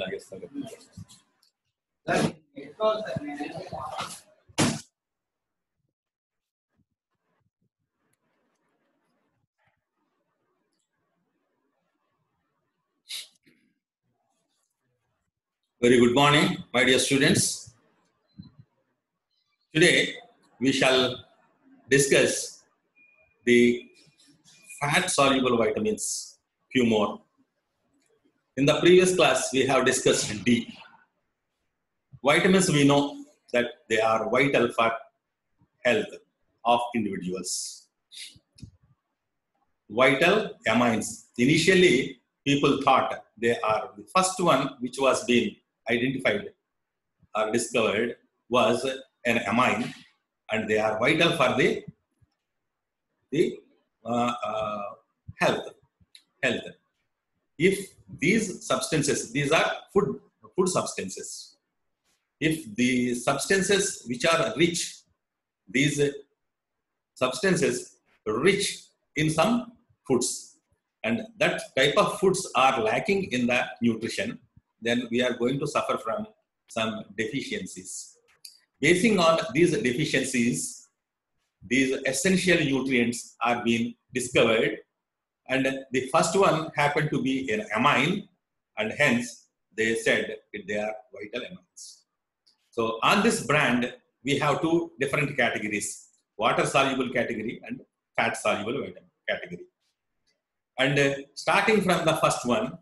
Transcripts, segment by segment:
Very good morning, my dear students. Today we shall discuss the fat-soluble vitamins, few more. In the previous class, we have discussed D. Vitamins, we know that they are vital for health of individuals. Vital amines. Initially, people thought they are the first one which was being identified or discovered was an amine, and they are vital for the health. If these substances, these are food substances. If the substances which are rich, these substances rich in some foods, and that type of foods are lacking in the nutrition, then we are going to suffer from some deficiencies. Basing on these deficiencies, these essential nutrients are being discovered, and the first one happened to be an amine, and hence they said they are vital amines. So on this brand, we have two different categories: water-soluble category and fat-soluble vitamin category. And starting from the first one,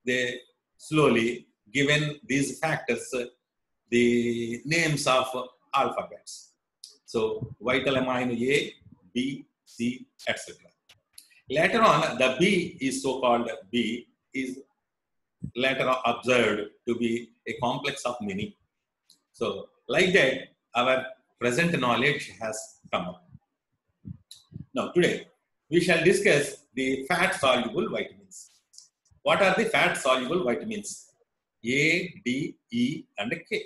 they slowly given these factors the names of alphabets. So vital amine A, B, C, etc. Later on, the B is so-called B is later on observed to be a complex of many. So like that, our present knowledge has come up. Now today, we shall discuss the fat-soluble vitamins. What are the fat-soluble vitamins? A, D, E, and K.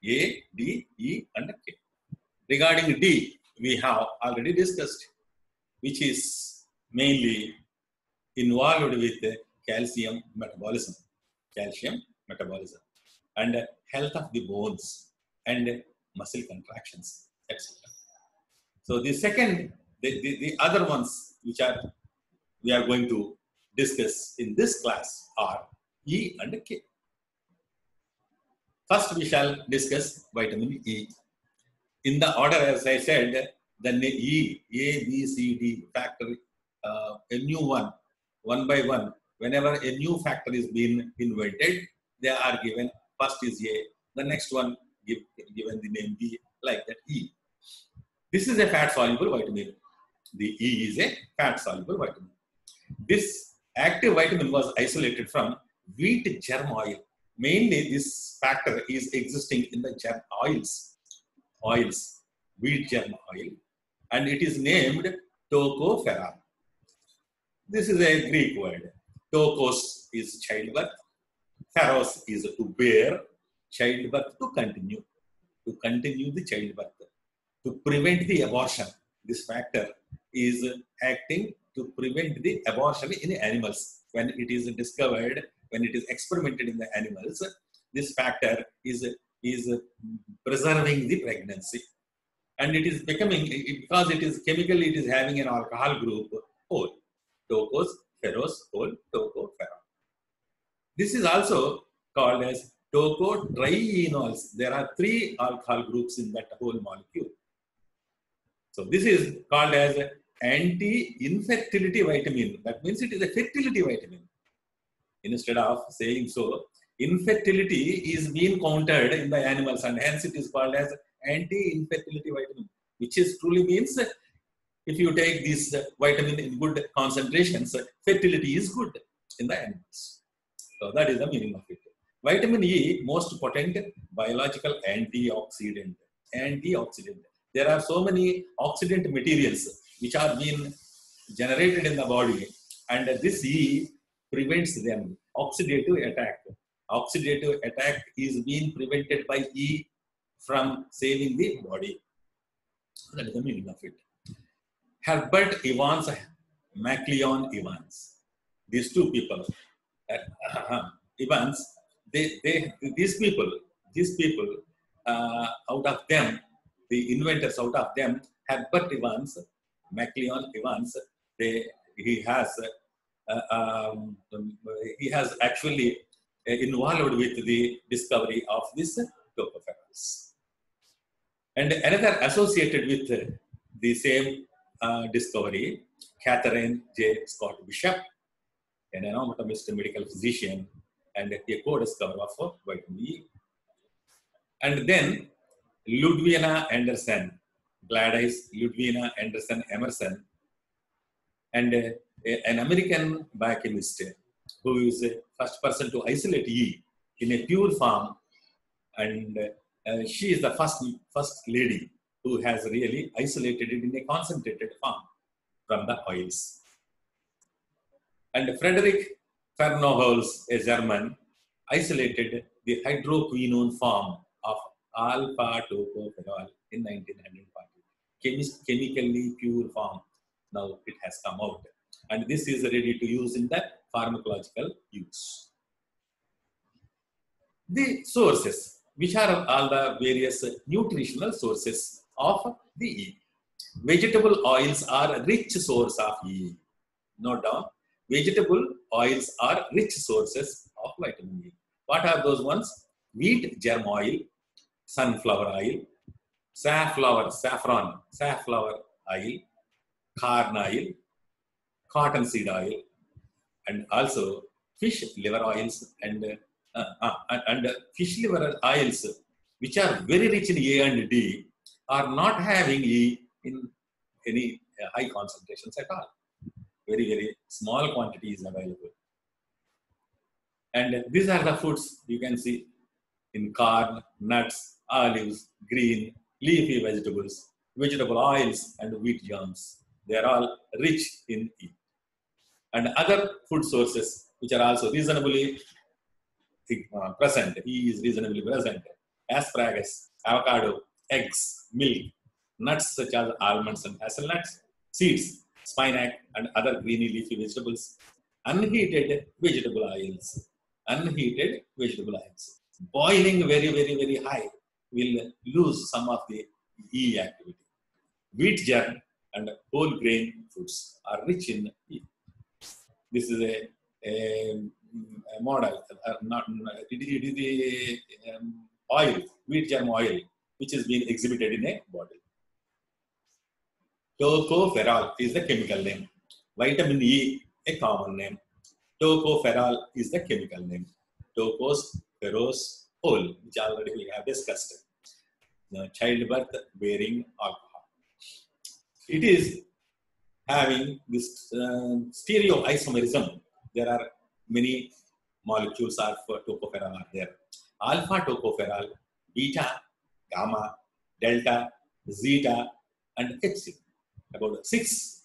A, D, E, and K. Regarding D, we have already discussed, which is mainly involved with calcium metabolism, and health of the bones and muscle contractions, etc. So the second, the other ones which we are going to discuss in this class are E and K. First, we shall discuss vitamin E. In the order, as I said, the E, A, B, C, D factor, a new one by one. Whenever a new factor is being invented, they are given. First is A, the next one given the name B, like that E. This is a fat-soluble vitamin. The E is a fat-soluble vitamin. This active vitamin was isolated from wheat germ oil. Mainly, this factor is existing in the germ oils, wheat germ oil, and it is named tocopherol. This is a Greek word. Tokos is childbirth, pheros is to bear, childbirth to continue the childbirth, to prevent the abortion. This factor is acting to prevent the abortion in animals. When it is discovered, when it is experimented in the animals, this factor is preserving the pregnancy. And it is becoming, because it is chemically, it is having an alcohol group, whole. Tocos, pheros, whole, tocopherol. This is also called as tocotrienols. There are 3 alcohol groups in that whole molecule. So this is called as anti-infertility vitamin. That means it is a fertility vitamin. Instead of saying so, infertility is being countered in the animals, and hence it is called as anti-infertility vitamin, which is truly means if you take this vitamin in good concentrations, fertility is good in the animals. So that is the meaning of it. Vitamin E, most potent biological antioxidant. There are so many oxidant materials which are being generated in the body, and this E prevents them. Oxidative attack is being prevented by E from saving the body. That is the meaning of it. Herbert Evans, MacLeod Evans. These two people, Evans, these people, out of them, the inventors out of them, Herbert Evans, MacLeod Evans, he has actually involved with the discovery of this tocopherols. And another associated with the same discovery, Catherine J. Scott Bishop, an anatomist, medical physician, and a co-discoverer of vitamin E. And then Ludwina Anderson, Gladys Ludwina Anderson Emerson, and an American biochemist who is the first person to isolate E in a pure form, and she is the first lady who has really isolated it in a concentrated form from the oils. And Frederick Fernholz, a German, isolated the hydroquinone form of alpha-tocopherol in 1940. Chemically pure form. Now it has come out. And this is ready to use in the pharmacological use. The sources, which are all the various nutritional sources of the E. Vegetable oils are a rich source of E. Note down, vegetable oils are rich sources of vitamin E. What are those ones? Wheat germ oil, sunflower oil, safflower oil, corn oil, cottonseed oil, and also fish liver oils and fish liver oils, which are very rich in A and D, are not having E in any high concentrations at all. Very, very small quantities available. And these are the foods you can see in corn, nuts, olives, green, leafy vegetables, vegetable oils, and wheat germs. They are all rich in E. And other food sources which are also reasonably present. E is reasonably present. Asparagus, avocado, eggs, milk, nuts such as almonds and hazelnuts, seeds, spinach, and other greeny leafy vegetables, unheated vegetable oils. Unheated vegetable oils. Boiling very, very, very high will lose some of the E activity. Wheat germ and whole grain foods are rich in E. This is a model, it is the oil, wheat germ oil, which is being exhibited in a bottle. Tocopherol is the chemical name. Vitamin E, a common name. Tocopherol is the chemical name. Tocos, feros, whole, which already we have discussed. Childbirth bearing alcohol. It is having this stereoisomerism. There are many molecules of tocopherol are there. Alpha tocopherol, beta, gamma, delta, zeta, and hc. About 6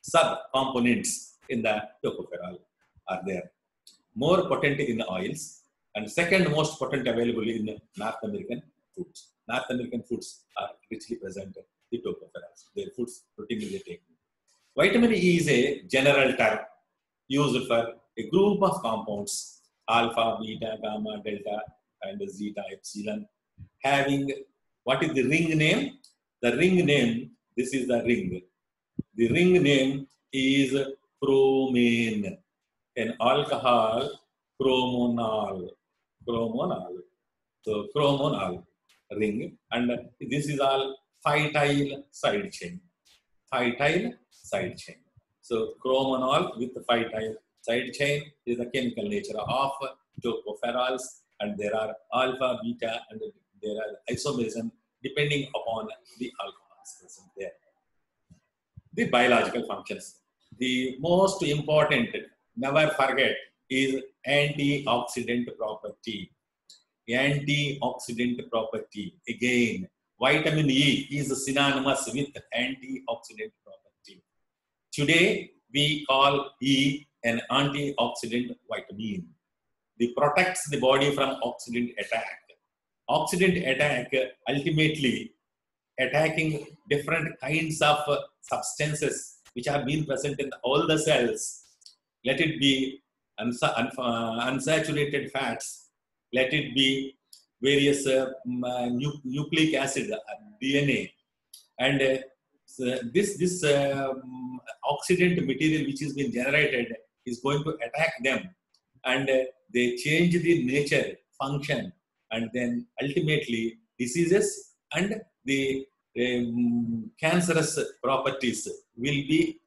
sub-components in the tocopherol are there. More potent in the oils, and second most potent available in North American foods. North American foods are richly present in the tocopherols. Their foods routinely they take. Vitamin E is a general term used for a group of compounds, alpha, beta, gamma, delta, and zeta, epsilon, having, what is the ring name? The ring name, this is the ring. The ring name is chromane. An alcohol, chromonol. So chromonol ring, and this is all phytyl side chain. Phytyl side chain. So chromonol with the phytyl side chain is the chemical nature of tocopherols, and there are alpha, beta, and there are isomerism depending upon the alcohols present there. The biological functions. The most important, never forget, is antioxidant property. Antioxidant property. Again, vitamin E is synonymous with antioxidant property. Today, we call E an antioxidant vitamin. It protects the body from oxidant attack. Oxidant attack ultimately attacking different kinds of substances which have been present in all the cells. Let it be unsaturated fats, let it be various nucleic acid, DNA, and this oxidant material which has been generated is going to attack them, and they change the nature, function, and then ultimately diseases and the cancerous properties will be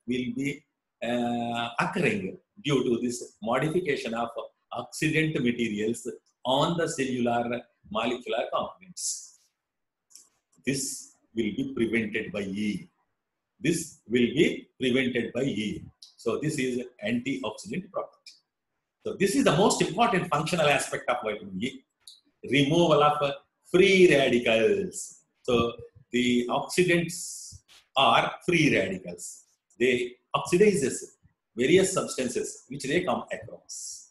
occurring due to this modification of oxidant materials on the cellular molecular components. This will be prevented by E. This will be prevented by E. So this is antioxidant property. So this is the most important functional aspect of vitamin E. Removal of free radicals. So the oxidants are free radicals. They oxidizes various substances which they come across.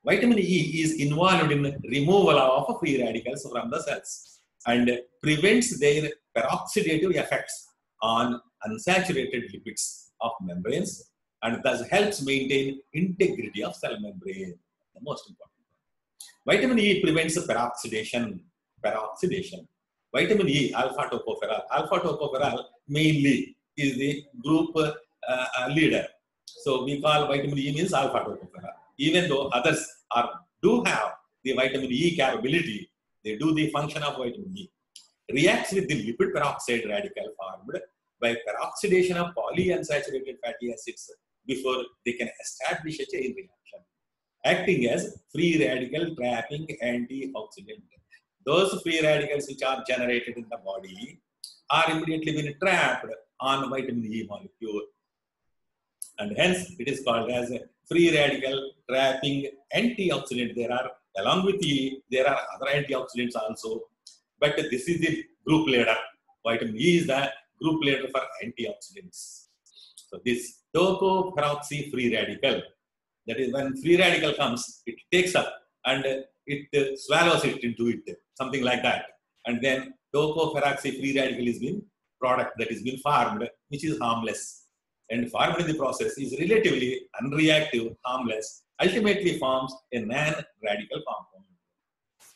Vitamin E is involved in removal of free radicals from the cells and prevents their peroxidative effects on unsaturated lipids of membranes, and thus helps maintain integrity of cell membrane. The most important. Vitamin E prevents peroxidation. Vitamin E, alpha tocopherol. Alpha tocopherol mainly is the group leader. So we call vitamin E means alpha tocopherol. Even though others do have the vitamin E capability, they do the function of vitamin E. Reacts with the lipid peroxide radical formed by peroxidation of polyunsaturated fatty acids before they can establish a chain reaction, acting as free radical trapping antioxidant. Those free radicals which are generated in the body are immediately been trapped on vitamin E molecule, and hence it is called as a free radical trapping antioxidant. There are, along with E, there are other antioxidants also, but this is the group leader. Vitamin E is the group leader for antioxidants. So this tocoperoxy free radical, that is when free radical comes, it takes up and it swallows it into it, something like that. And then tocoperoxy free radical is been product that is been formed, which is harmless. And formed in the process is relatively unreactive, harmless, ultimately forms a non-radical compound.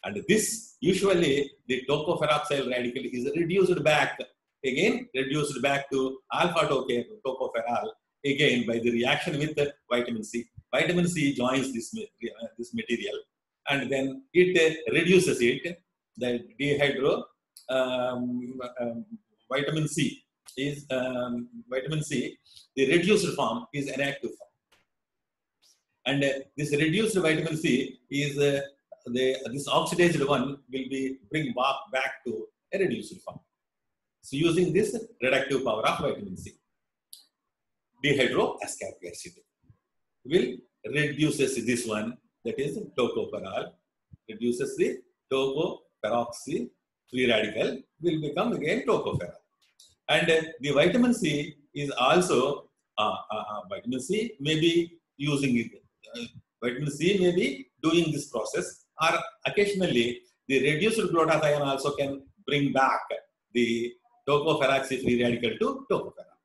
And this, usually, the tocopheroxyl radical is reduced back to alpha tocopherol, again by the reaction with vitamin C. Vitamin C joins this material, and then it reduces it. The dehydro vitamin C is vitamin C. The reduced form is an active form, and this reduced vitamin C is this oxidized one will be bring back to a reduced form. So using this reductive power of vitamin C, dehydroascorbic acid will reduces this one, that is tocopherol, reduces the tocoperoxy free radical, will become again tocopherol. And the vitamin C is also vitamin C may be using it. Vitamin C may be doing this process, or occasionally the reduced glutathione also can bring back the tocoperoxy free radical to tocopherol.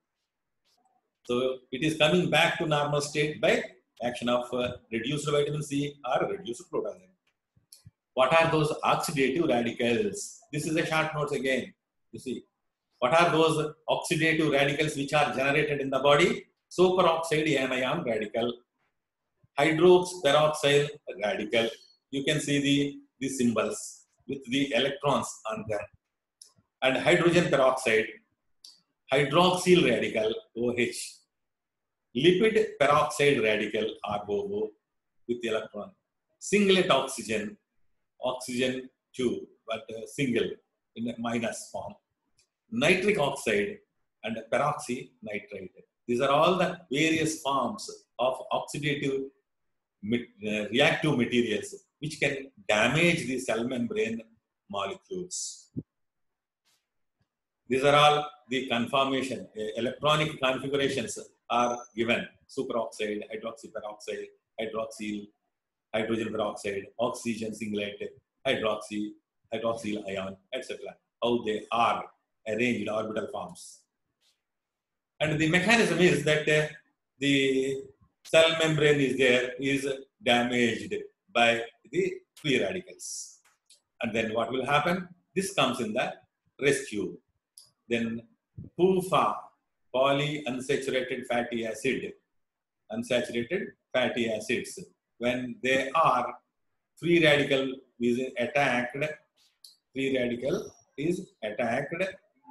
So it is coming back to normal state by action of reduced vitamin C or reduced glutathione. What are those oxidative radicals? This is a short notes again. You see, what are those oxidative radicals which are generated in the body? Superoxide anion radical, hydroperoxyl radical. You can see the symbols with the electrons on them. And hydrogen peroxide, hydroxyl radical, OH. Lipid peroxide radical, ROO, with the electron. Singlet oxygen, oxygen 2, but single in a minus form. Nitric oxide and peroxynitrite. These are all the various forms of oxidative reactive materials which can damage the cell membrane molecules. These are all the conformation, electronic configurations are given: superoxide, hydroxyperoxide, hydroxyl, hydrogen peroxide, oxygen singlet, hydroxyl ion, etc. How they are arranged orbital forms. And the mechanism is that the cell membrane is there, is damaged by the free radicals. And then what will happen? This comes in the rescue. Then PUFA, polyunsaturated fatty acid, unsaturated fatty acids, when they are free radical is attacked,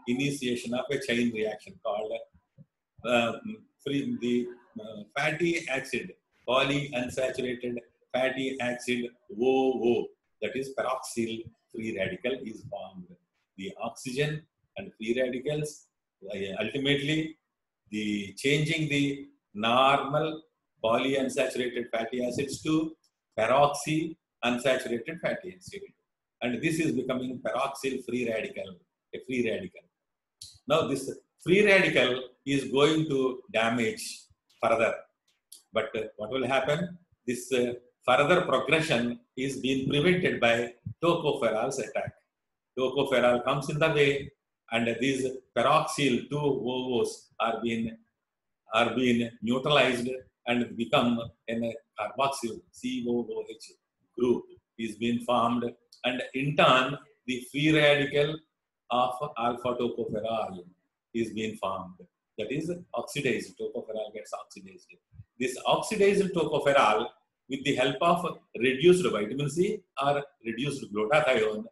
initiation of a chain reaction called fatty acid, polyunsaturated fatty acid OO, that is peroxyl free radical is formed. The oxygen and free radicals ultimately the changing the normal polyunsaturated fatty acids to peroxy unsaturated fatty acid, and this is becoming peroxyl free radical, a free radical. Now this free radical is going to damage further, but what will happen? This further progression is being prevented by tocopherol's attack. Tocopherol comes in the way, and these peroxyl 2 OOs are being neutralized and become a carboxyl COOH group is being formed, and in turn the free radical of alpha tocopherol is being formed. That is oxidized. Tocopherol gets oxidized. This oxidized tocopherol, with the help of reduced vitamin C or reduced glutathione,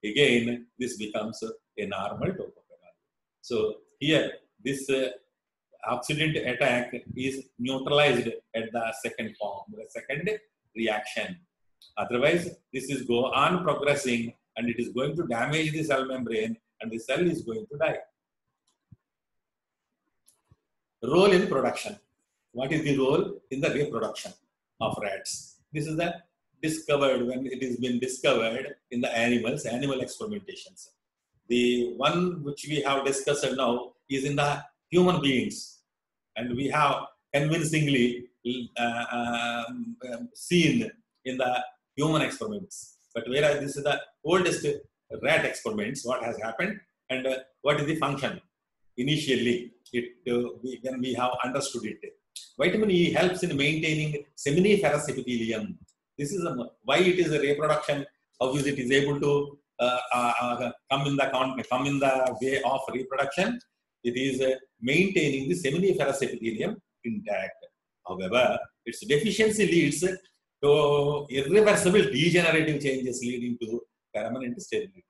again this becomes a normal tocopherol. So here this oxidant attack is neutralized at the second form, the second reaction. Otherwise, this is go on progressing and it is going to damage the cell membrane and the cell is going to die. Role in production. What is the role in the reproduction of rats? This is the discovered when it has been discovered in the animals, animal experimentations. The one which we have discussed now is in the human beings, and we have convincingly seen in the human experiments. But whereas this is the oldest rat experiments, what has happened and what is the function? Initially, when we have understood it, vitamin E helps in maintaining seminiferous epithelium. This is why it is a reproduction. How is it is able to come in the way of reproduction? It is maintaining the seminiferous epithelium intact. However, its deficiency leads to irreversible degenerative changes leading to permanent sterility.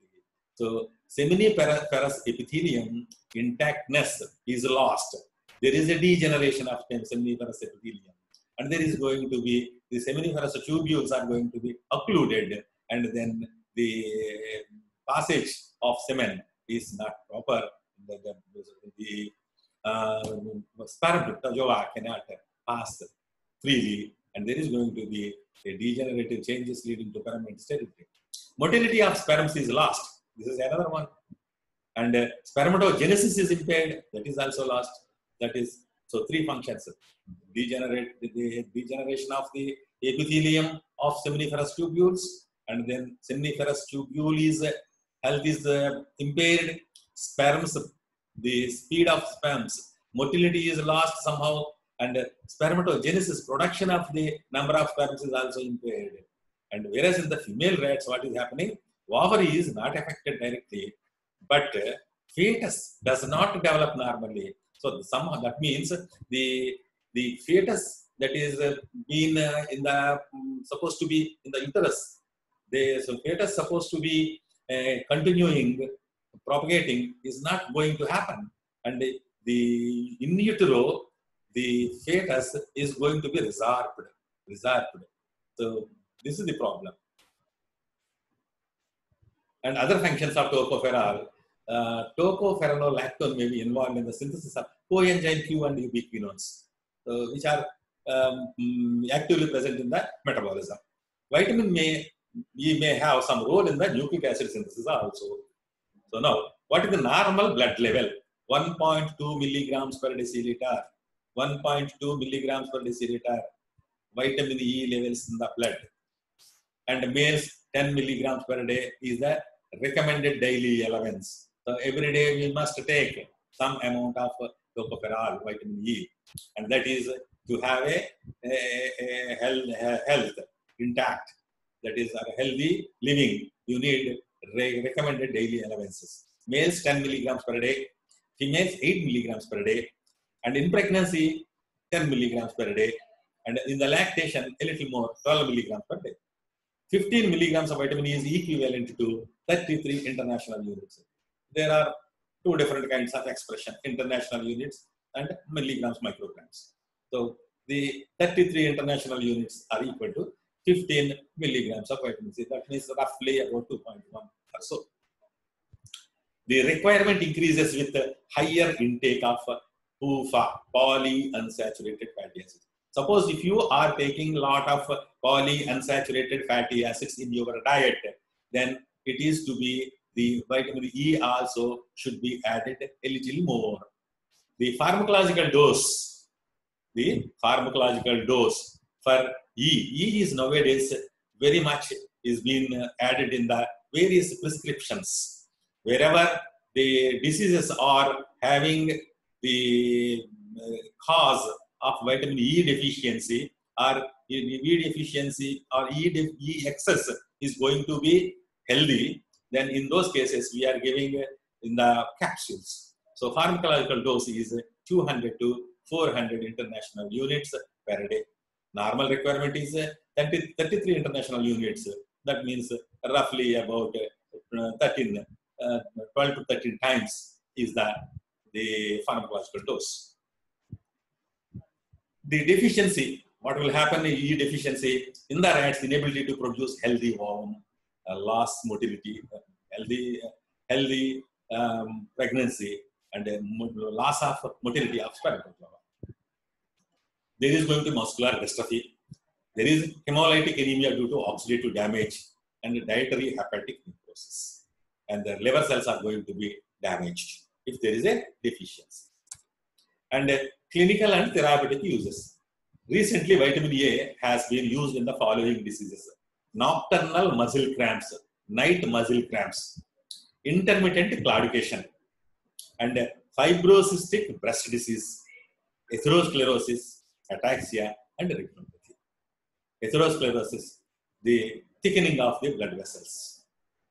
So, seminiferous epithelium intactness is lost. There is a degeneration of seminiferous epithelium, and there is going to be the seminiferous tubules are going to be occluded, and then the passage of semen is not proper. The sperm cannot pass freely, and there is going to be a degenerative changes leading to permanent sterility. Motility of sperms is lost. This is another one. And spermatogenesis is impaired. That is also lost. That is, so three functions. The degeneration of the epithelium of seminiferous tubules, and then seminiferous tubule health is impaired. Sperms, the speed of sperms, motility is lost somehow, and spermatogenesis, production of the number of sperms is also impaired. And whereas in the female rats, what is happening? Ovary is not affected directly, but fetus does not develop normally. So somehow that means the fetus that is been in the supposed to be in the uterus. So fetus supposed to be continuing propagating is not going to happen, and the in utero the fetus is going to be resorbed. So this is the problem. And other functions of tocopherol, tocopherolactone may be involved in the synthesis of coenzyme Q and ubiquinones, which are actively present in the metabolism. Vitamin E may have some role in the nucleic acid synthesis also. So now, what is the normal blood level? 1.2 milligrams per deciliter. 1.2 milligrams per deciliter vitamin E levels in the blood. And males 10 milligrams per day is the recommended daily allowance. So every day we must take some amount of tocopherol, vitamin E, and that is To have a health intact, that is a healthy living, you need recommended daily allowances. Males 10 milligrams per day, females 8 milligrams per day, and in pregnancy 10 milligrams per day, and in the lactation a little more, 12 milligrams per day. 15 milligrams of vitamin E is equivalent to 33 international units. There are two different kinds of expression, international units and milligrams, micrograms. So the 33 international units are equal to 15 milligrams of vitamin C. That means roughly about 2.1 or so. The requirement increases with the higher intake of PUFA, polyunsaturated fatty acids. Suppose if you are taking a lot of polyunsaturated fatty acids in your diet, then it is to be the vitamin E also should be added a little more. The pharmacological dose for E is nowadays very much is being added in the various prescriptions. Wherever the diseases are having the cause of vitamin E deficiency or E deficiency or E excess is going to be healthy, then in those cases we are giving in the capsules. So pharmacological dose is 200 to 400 international units per day. Normal requirement is 33 international units. That means roughly about 12 to 13 times is the pharmacological dose. The deficiency, what will happen in E deficiency in the rats, inability to produce healthy ovum, loss motility, healthy pregnancy, and loss of motility of spermatozoa. There is going to be muscular dystrophy. There is hemolytic anemia due to oxidative damage and dietary hepatic necrosis. And the liver cells are going to be damaged if there is a deficiency. And clinical and therapeutic uses. Recently, vitamin A has been used in the following diseases: nocturnal muscle cramps, night muscle cramps, intermittent claudication, and fibrocystic breast disease, atherosclerosis, ataxia, and retinopathy. Atherosclerosis, the thickening of the blood vessels.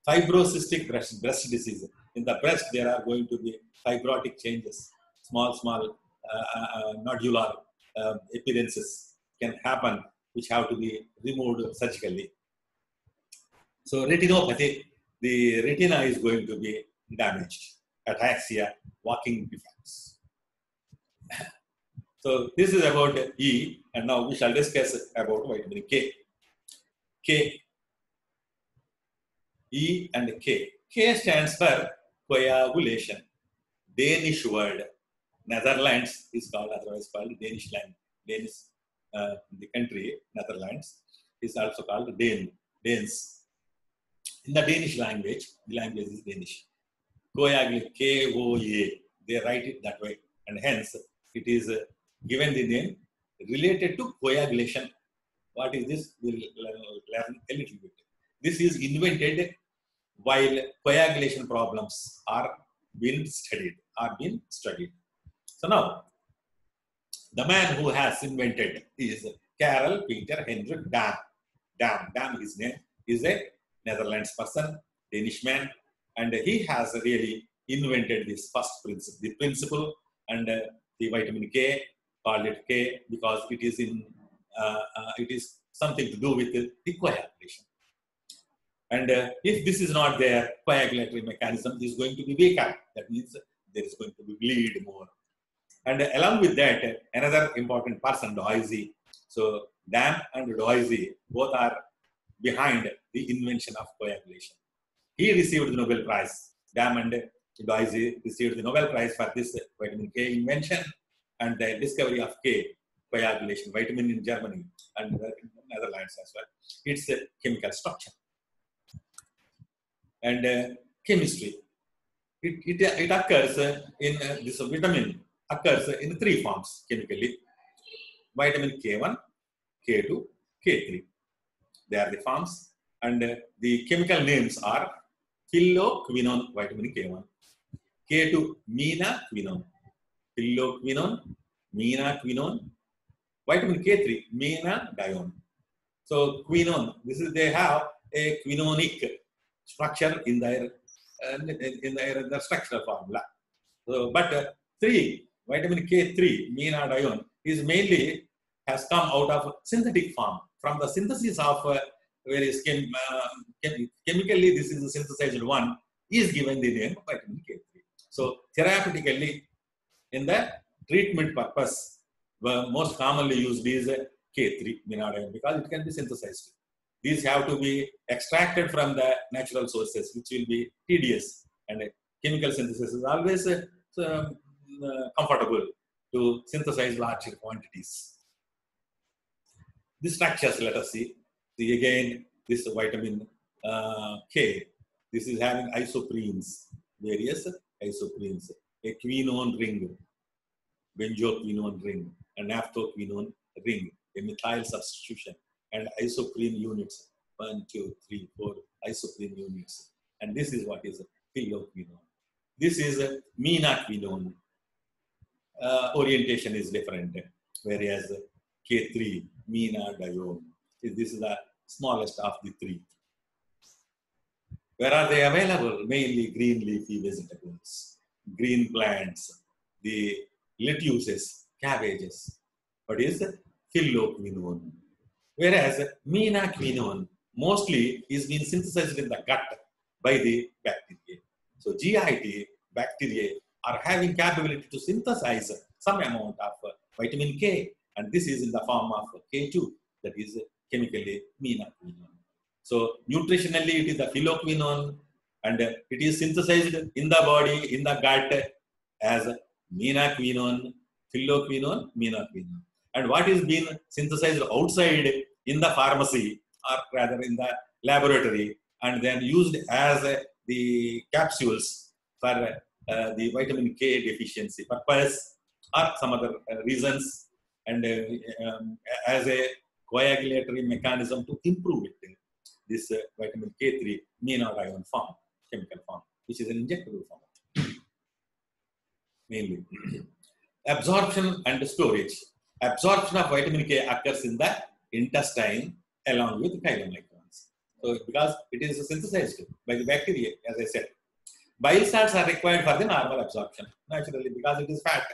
Fibrocystic breast disease. In the breast, there are going to be fibrotic changes. Small nodular appearances can happen, which have to be removed surgically. So retinopathy, the retina is going to be damaged. Ataxia, walking defects. So this is about E, and now we shall discuss about vitamin K. K, E and K. K stands for coagulation. Danish word. Netherlands is called, otherwise called Danish land. Danish, the country, Netherlands, is also called Danes. In the Danish language, the language is Danish. Coagulate, K-O-A, they write it that way, and hence it is given the name related to coagulation. What is this? We'll learn a little bit. This is invented while coagulation problems are being studied. So now, the man who has invented is Karel Peter Hendrik Dam. Dam, his name, is a Netherlands person, Danish man, and he has really invented this first principle. The principle and the vitamin K, called it K because it is it is something to do with the coagulation. And if this is not there, coagulatory mechanism is going to be weaker. That means there is going to be bleed more. And along with that, another important person, Doisy. So Dam and Doisy both are behind the invention of coagulation. He received the Nobel Prize. Dam and Doisy received the Nobel Prize for this vitamin K invention and the discovery of K, coagulation, vitamin in Germany and in the Netherlands as well. Its chemical structure. And chemistry. It occurs in this vitamin occurs in three forms chemically: vitamin K1, K2, K3. They are the forms, and the chemical names are phylloquinone, vitamin K1, K2, menaquinone, phylloquinone, menaquinone, vitamin K3, menadione. So quinone, they have a quinonic structure in their structural formula. So, but 3, vitamin K3, menadione, is mainly has come out of synthetic form from the synthesis of various chemically. This is the synthesized one is given the name vitamin K3. So therapeutically, in the treatment purpose, the most commonly used is K3 menadione because it can be synthesized. These have to be extracted from the natural sources, which will be tedious, and chemical synthesis is always comfortable to synthesize larger quantities. The structures, let us see. See again, this vitamin K. This is having isoprenes, various isoprenes, a quinone ring, benzoquinone ring, a naphthoquinone ring, a methyl substitution, and isoprene units. 1, 2, 3, 4 isoprene units. And this is what is phylloquinone. This is menaquinone. Orientation is different, whereas K3, menadione. This is the smallest of the 3. Where are they available? Mainly green leafy vegetables, green plants, the lettuces, cabbages. What is phylloquinone? Whereas menaquinone mostly is being synthesized in the gut by the bacteria. So GIT bacteria are having capability to synthesize some amount of vitamin K, and this is in the form of K2, that is chemically menaquinone. So nutritionally it is the phylloquinone, and it is synthesized in the body, in the gut as menaquinone, phylloquinone, menaquinone. And what is being synthesized outside in the pharmacy, or rather in the laboratory, and then used as the capsules for the vitamin K deficiency purpose or some other reasons, and as a coagulatory mechanism to improve it. This vitamin K3 menadione form, chemical form, which is an injectable form. Mainly. Absorption and storage. Absorption of vitamin K occurs in the intestine along with chylomicrons. So, because it is synthesized by the bacteria, as I said. Bile salts are required for the normal absorption, naturally, because it is fat.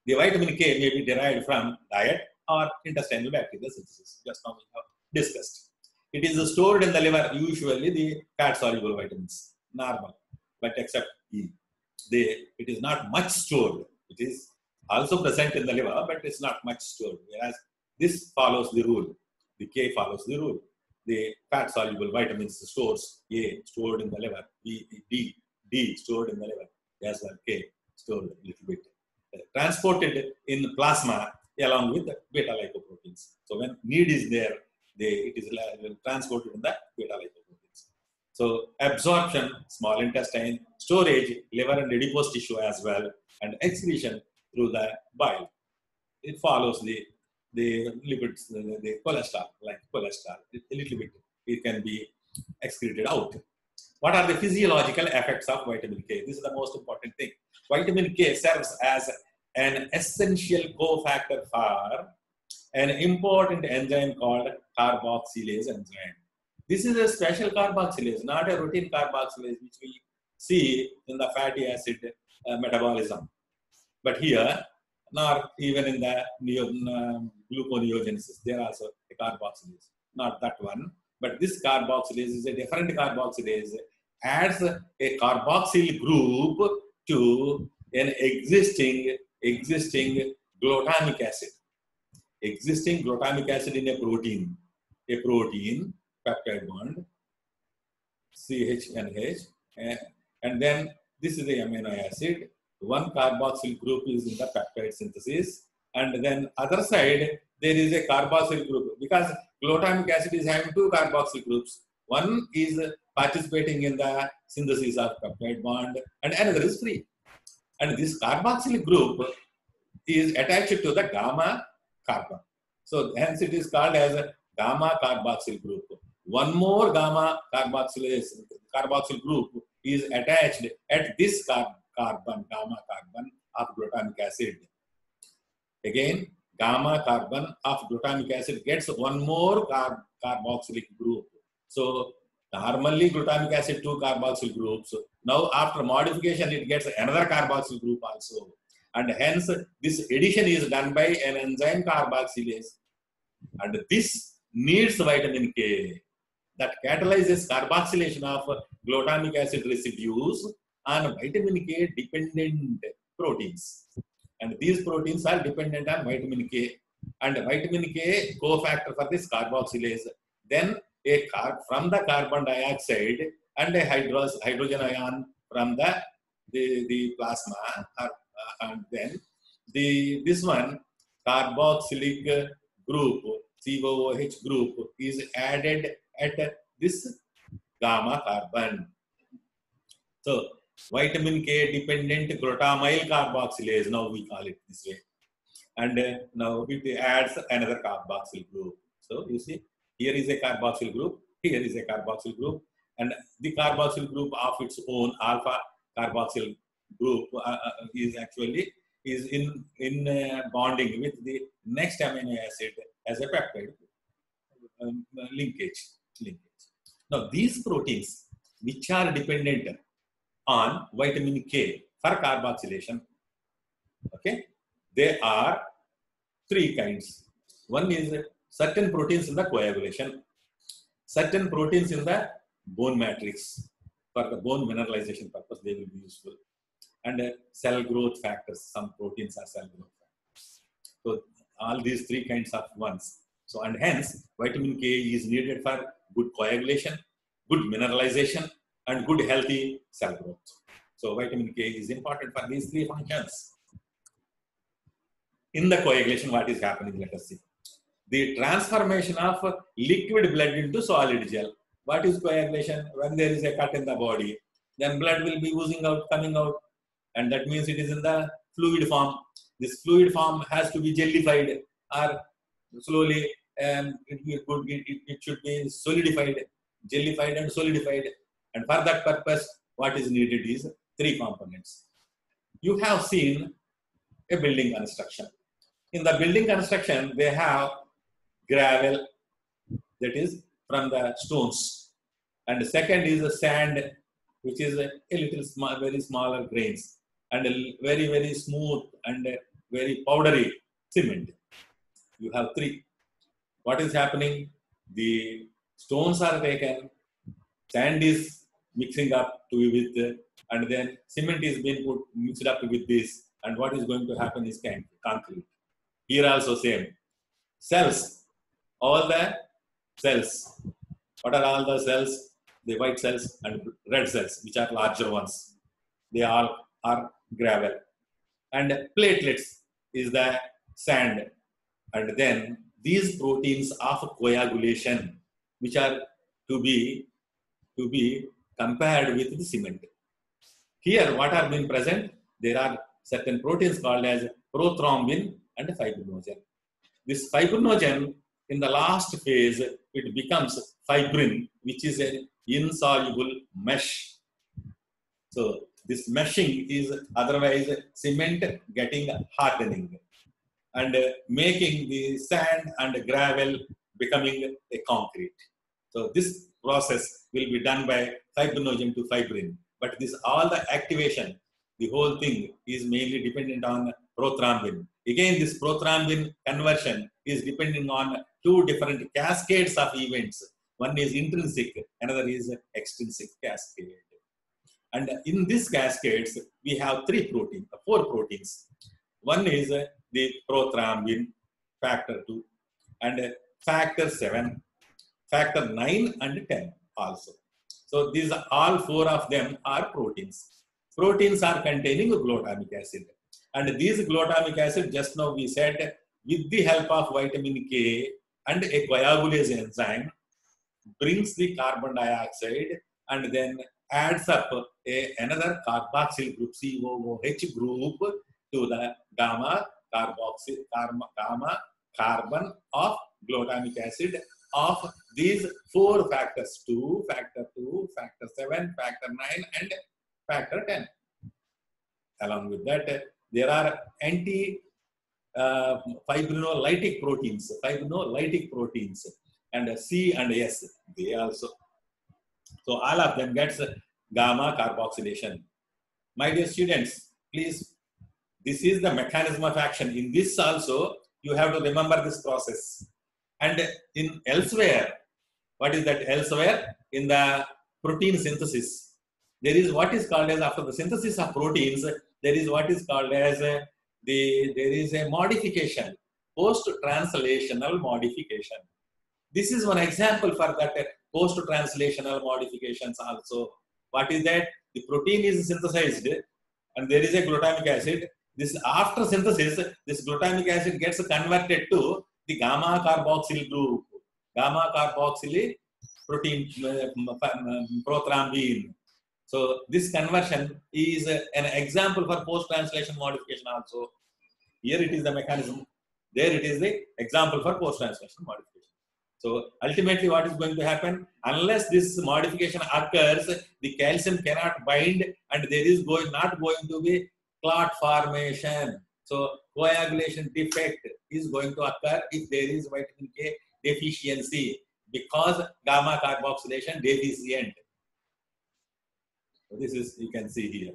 The vitamin K may be derived from diet or intestinal bacterial synthesis, just now we have discussed. It is stored in the liver, usually the fat-soluble vitamins, normal, but except E. It is not much stored. It is also present in the liver, but it's not much stored. Whereas this follows the rule. The K follows the rule. The fat-soluble vitamins stores A stored in the liver, D stored in the liver, as well K stored a little bit. Transported in plasma along with the beta-lipoproteins. So when need is there, it is transported in the beta-lipoproteins. So absorption, small intestine, storage, liver and adipose tissue as well, and excretion through the bile. It follows the lipids, the cholesterol, like cholesterol, a little bit. It can be excreted out. What are the physiological effects of vitamin K? This is the most important thing. Vitamin K serves as an essential cofactor for an important enzyme called carboxylase enzyme. This is a special carboxylase, not a routine carboxylase which we see in the fatty acid metabolism. But here, nor even in the gluconeogenesis, there are also a carboxylase, not that one. But this carboxylase is a different carboxylase, adds a carboxyl group to an existing glutamic acid. Existing glutamic acid in a protein, peptide bond, CHNH, and then this is the amino acid. One carboxyl group is in the peptide synthesis, and then other side there is a carboxyl group, because glutamic acid is having 2 carboxyl groups. One is participating in the synthesis of peptide bond, and another is free. And this carboxyl group is attached to the gamma carbon. So hence it is called as a gamma carboxyl group. One more gamma carboxyl group is attached at this gamma carbon of glutamic acid. Again, gamma carbon of glutamic acid gets one more carboxylic group. So normally glutamic acid 2 carboxyl groups. Now after modification it gets another carboxyl group also. And hence this addition is done by an enzyme carboxylase. And this needs vitamin K that catalyzes carboxylation of glutamic acid residues on vitamin K dependent proteins. And these proteins are dependent on vitamin K. And vitamin K cofactor for this carboxylase. Then from the carbon dioxide and a hydrogen ion from the plasma, and then this one carboxylic group, COOH group, is added at this gamma carbon. So vitamin K dependent glutamyl carboxylase, now we call it this way. And now it adds another carboxyl group. So you see, here is a carboxyl group, here is a carboxyl group, and the carboxyl group of its own alpha carboxyl group is in bonding with the next amino acid as a peptide linkage. Now these proteins which are dependent on vitamin K for carboxylation, okay, there are three kinds. One is certain proteins in the coagulation, certain proteins in the bone matrix. For the bone mineralization purpose, they will be useful. And cell growth factors, some proteins are cell growth factors. So all these three kinds of ones. So and hence vitamin K is needed for good coagulation, good mineralization, and good healthy cell growth. So vitamin K is important for these three functions. In the coagulation, what is happening? Let us see. The transformation of liquid blood into solid gel. What is coagulation? When there is a cut in the body, then blood will be oozing out, coming out, and that means it is in the fluid form. This fluid form has to be jellified, or slowly it should be solidified, jellified and solidified. And for that purpose, what is needed is three components. You have seen a building construction. In the building construction, they have gravel, that is from the stones, and the second is the sand, which is a little small, very smaller grains, and a very, very smooth and very powdery cement. You have three. What is happening? The stones are taken, sand is mixing up with, and then cement is being mixed up with this, and what is going to happen is concrete. Here also same. Cells, all the cells. What are all the cells? The white cells and red cells, which are larger ones. They all are gravel. And platelets is the sand. And then these proteins of coagulation, which are to be compared with the cement. Here, what are being present? There are certain proteins called as prothrombin and fibrinogen. This fibrinogen, in the last phase, it becomes fibrin, which is an insoluble mesh. So this meshing is otherwise cement getting hardening and making the sand and gravel becoming a concrete. So this process will be done by fibrinogen to fibrin. But this all the activation, the whole thing is mainly dependent on prothrombin. Again, this prothrombin conversion is depending on two different cascades of events. One is intrinsic, another is extrinsic cascade. And in these cascades, we have four proteins. One is the prothrombin, factor 2, and factor 7, factor 9 and 10 also. So these are all four of them are proteins. Proteins are containing glutamic acid. And these glutamic acid, just now we said, with the help of vitamin K and a coagulase enzyme, brings the carbon dioxide and then adds up another carboxyl group, COOH group, to the gamma carbon of glutamic acid of these four factors: 2, factor 7, factor 9, and factor 10. Along with that, there are anti fibrinolytic proteins, and C and S, they also. So all of them gets gamma carboxylation. My dear students, please, this is the mechanism of action. In this also, you have to remember this process. And in elsewhere, what is that elsewhere? In the protein synthesis, there is what is called as, after the synthesis of proteins, there is what is called as there is a modification, post-translational modification. This is one example for that post-translational modifications also. What is that? The protein is synthesized and there is a glutamic acid. This after synthesis, this glutamic acid gets converted to the gamma carboxyl group, gamma carboxyl protein prothrombin. So this conversion is an example for post-translation modification also. Here it is the mechanism, there it is the example for post-translation modification. So ultimately what is going to happen? Unless this modification occurs, the calcium cannot bind and there is not going to be clot formation. So coagulation defect is going to occur if there is vitamin K deficiency because gamma carboxylation deficient. So this is, you can see here.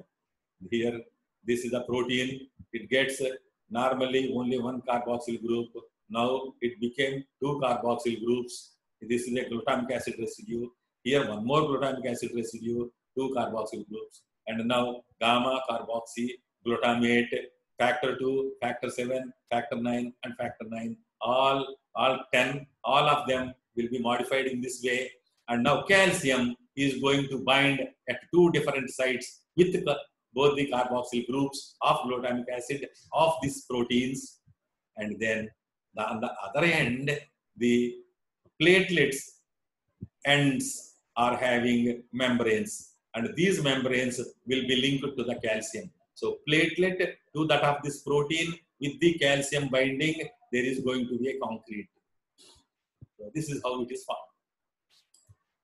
Here, this is a protein. It gets normally only one carboxyl group. Now it became two carboxyl groups. This is a glutamic acid residue. Here, one more glutamic acid residue, two carboxyl groups. And now gamma carboxy glutamate, factor 2, factor 7, factor 9, and factor 9. All 10, all of them will be modified in this way. And now calcium is going to bind at two different sites with both the carboxyl groups of glutamic acid of these proteins. And then on the other end, the platelets ends are having membranes. And these membranes will be linked to the calcium. So platelet to that of this protein with the calcium binding, there is going to be a concrete. So this is how it is formed.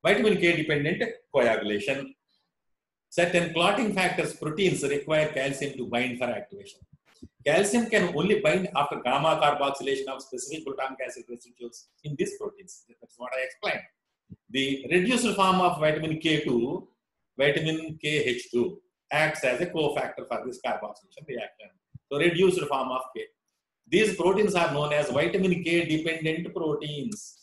Vitamin K dependent coagulation. Certain clotting factors, proteins require calcium to bind for activation. Calcium can only bind after gamma carboxylation of specific glutamic acid residues in these proteins. That's what I explained. The reduced form of vitamin K2, vitamin KH2, acts as a cofactor for this carboxylation reaction. So reduced form of K. These proteins are known as vitamin K dependent proteins.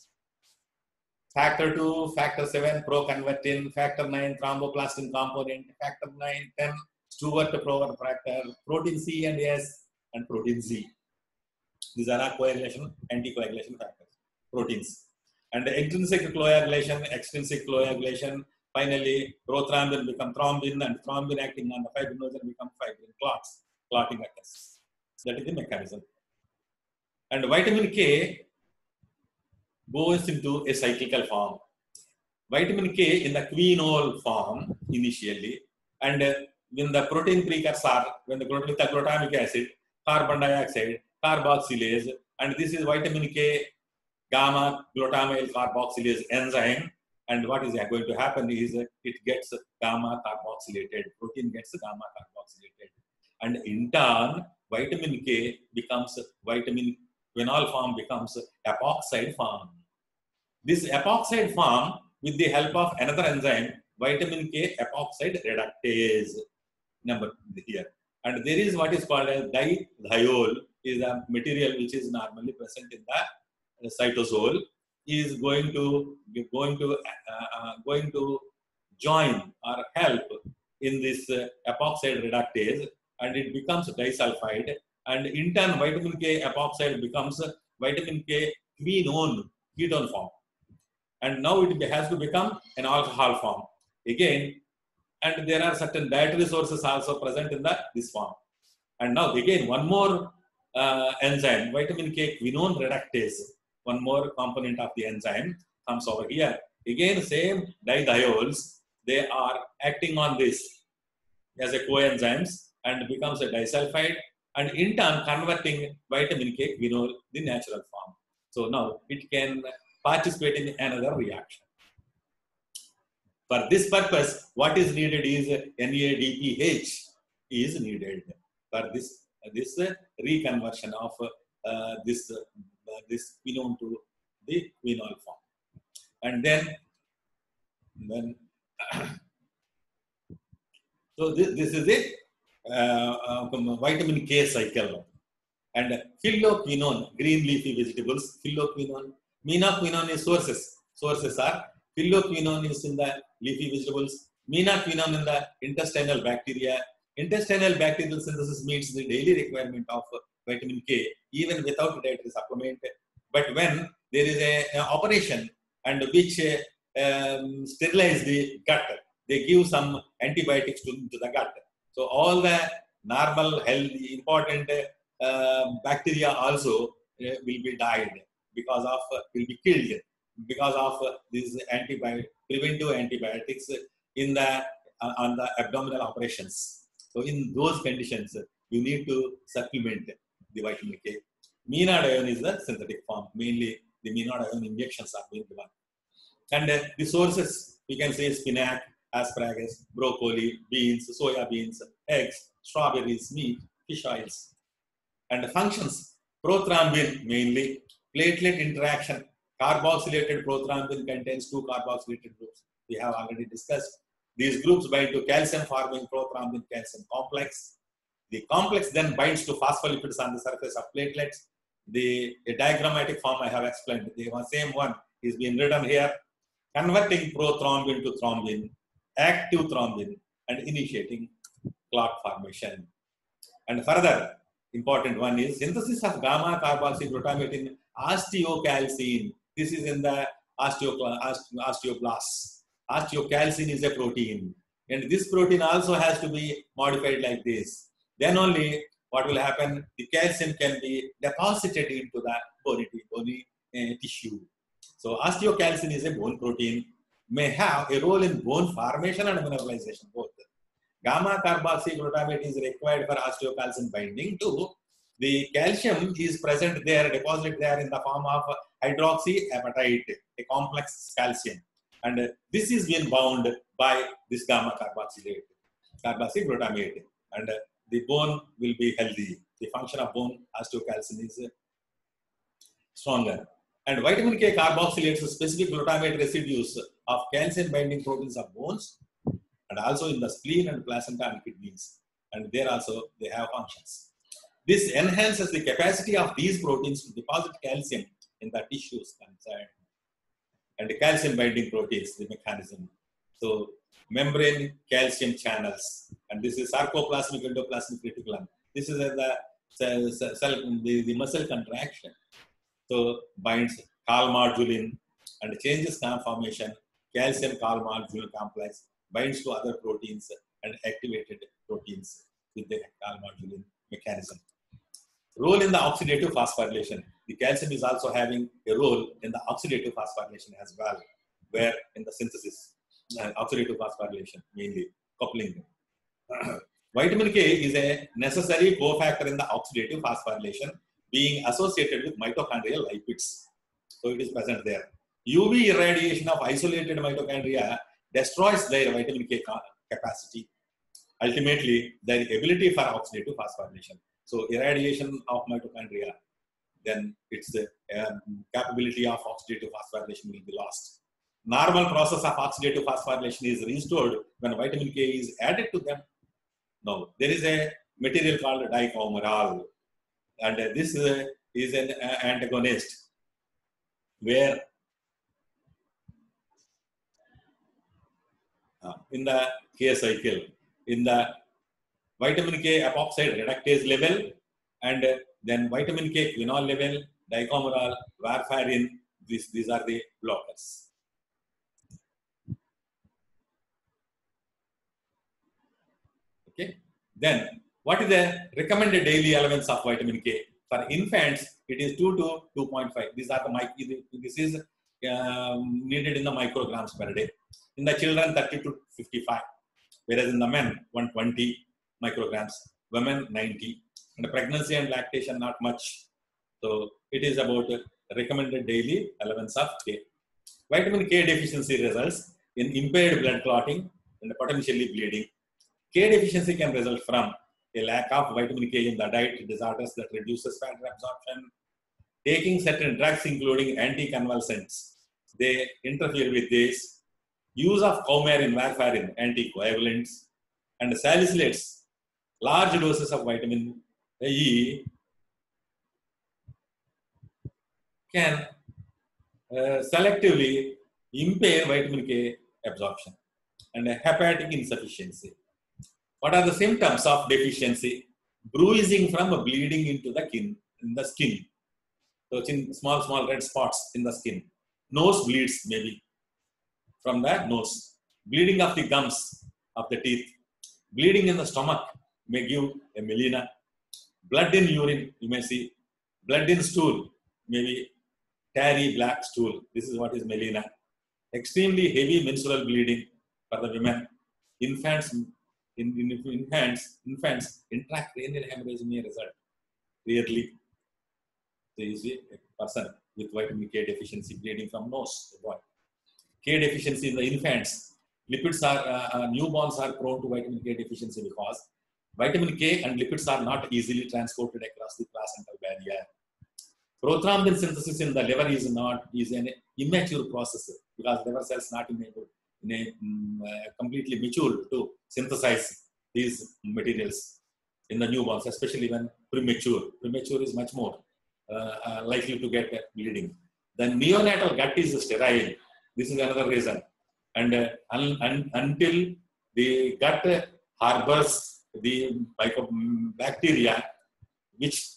Factor 2, factor 7, proconvertin, factor 9, thromboplastin component, factor 9, 10, Stewart-Prower factor, protein C and S, and protein Z. These are coagulation, anticoagulation factors, proteins. And extrinsic coagulation, extrinsic coagulation, finally, prothrombin become thrombin, and thrombin acting on the fibrinogen become fibrin clots, clotting occurs. So that is the mechanism. And vitamin K goes into a cyclical form. Vitamin K in the quinol form initially, and when the protein precursor, when the glutamic acid, carbon dioxide, carboxylase, and this is vitamin K gamma glutamyl carboxylase enzyme. And what is going to happen is it gets gamma carboxylated, protein gets gamma carboxylated. And in turn, vitamin K becomes vitamin quinol form becomes epoxide form. This epoxide form, with the help of another enzyme, vitamin K epoxide reductase, number here. And there is what is called as dithiol, is a material which is normally present in the cytosol, is going to join or help in this epoxide reductase, and it becomes disulfide. And in turn, vitamin K epoxide becomes vitamin K quinone, ketone form. And now it has to become an alcohol form again. And there are certain dietary sources also present in this form. And now again, one more enzyme, vitamin K quinone reductase, one more component of the enzyme comes over here. Again, same dithiols, they are acting on this as a coenzymes and becomes a disulfide, and in turn converting vitamin K quinol, the natural form. So now it can participate in another reaction. For this purpose, what is needed is NADPH is needed for this this reconversion of this quinone to the quinol form. And then so this is the vitamin K cycle. And phylloquinone, green leafy vegetables, phylloquinone. Menaquinone is sources. Sources are phylloquinone is in the leafy vegetables, menaquinone in the intestinal bacteria. Intestinal bacterial synthesis meets the daily requirement of vitamin K even without dietary supplement. But when there is an operation and which sterilize the gut, they give some antibiotics to the gut. So all the normal, healthy, important bacteria also will be died because of, will be killed because of these preventive antibiotics in the on the abdominal operations. So in those conditions, you need to supplement the vitamin K. Menadione is the synthetic form. Mainly the menadione injections are being given. And the sources, we can say spinach, asparagus, broccoli, beans, soya beans, eggs, strawberries, meat, fish oils. And the functions, prothrombin mainly, platelet interaction, carboxylated prothrombin contains 2 carboxylated groups. We have already discussed. These groups bind to calcium forming prothrombin calcium complex. The complex then binds to phospholipids on the surface of platelets. The diagrammatic form I have explained, the same one is being written here, converting prothrombin to thrombin, active thrombin, and initiating clot formation. And further important one is synthesis of gamma carboxyglutamate in osteocalcine. This is in the osteoblasts. Osteocalcine is a protein, and this protein also has to be modified like this. Then only what will happen, the calcium can be deposited into the bony tissue. So osteocalcine is a bone protein, may have a role in bone formation and mineralization both. Gamma carboxyglutamate is required for osteocalcine binding to the calcium is present there, deposited there in the form of hydroxyapatite, a complex calcium. And this is being bound by this gamma carboxyglutamate, and the bone will be healthy. The function of bone osteocalcine is stronger. And vitamin K carboxylates specific glutamate residues of calcium binding proteins of bones and also in the spleen and placenta and kidneys. And there also they have functions. This enhances the capacity of these proteins to deposit calcium in the tissues concerned. And the calcium binding proteins, the mechanism. So membrane calcium channels, and this is sarcoplasmic endoplasmic reticulum. This is the muscle contraction. So binds calmodulin and changes conformation, calcium calmodulin complex, binds to other proteins and activated proteins with the calmodulin mechanism. Role in the oxidative phosphorylation. The calcium is also having a role in the oxidative phosphorylation as well, where in the synthesis, oxidative phosphorylation mainly, coupling. Vitamin K is a necessary cofactor in the oxidative phosphorylation, being associated with mitochondrial lipids. So it is present there. UV irradiation of isolated mitochondria destroys their vitamin K capacity, ultimately their ability for oxidative phosphorylation. So irradiation of mitochondria, then its capability of oxidative phosphorylation will be lost. Normal process of oxidative phosphorylation is restored when vitamin K is added to them. Now, there is a material called dicomeral, and this is an antagonist where in the K cycle, in the vitamin K epoxide reductase level, and then vitamin K quinol level, dicomeral, warfarin, these are the blockers. Okay. Then, what is the recommended daily allowance of vitamin K? For infants, it is 2 to 2.5. These are the this is needed in the micrograms per day. In the children, 30 to 55, whereas in the men, 120 micrograms, women 90, and the pregnancy and lactation not much. So it is about recommended daily allowance of K. Vitamin K deficiency results in impaired blood clotting and potentially bleeding. K deficiency can result from a lack of vitamin K in the diet disorders that reduces fat absorption. Taking certain drugs, including anticonvulsants, they interfere with this. Use of coumarin, warfarin, anticoagulants, and salicylates, large doses of vitamin E can selectively impair vitamin K absorption and hepatic insufficiency. What are the symptoms of deficiency? Bruising from bleeding into the skin. So small red spots in the skin. Nose bleeds maybe from the nose. Bleeding of the gums of the teeth. Bleeding in the stomach may give a melena. Blood in urine, you may see. Blood in stool, maybe tarry black stool. This is what is melena. Extremely heavy menstrual bleeding for the women. Infants, intracranial hemorrhage may result. Rarely, there is a person with vitamin K deficiency bleeding from nose. K deficiency in the infants. Lipids are, newborns are prone to vitamin K deficiency because vitamin K and lipids are not easily transported across the placental barrier. Prothrombin synthesis in the liver is an immature process because liver cells not completely mature to synthesize these materials in the newborns, especially when premature. Premature is much more likely to get bleeding. The neonatal gut is sterile. This is another reason. And until the gut harbors the bacteria which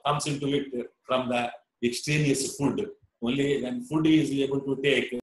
comes into it from the extraneous food, only when food is able to take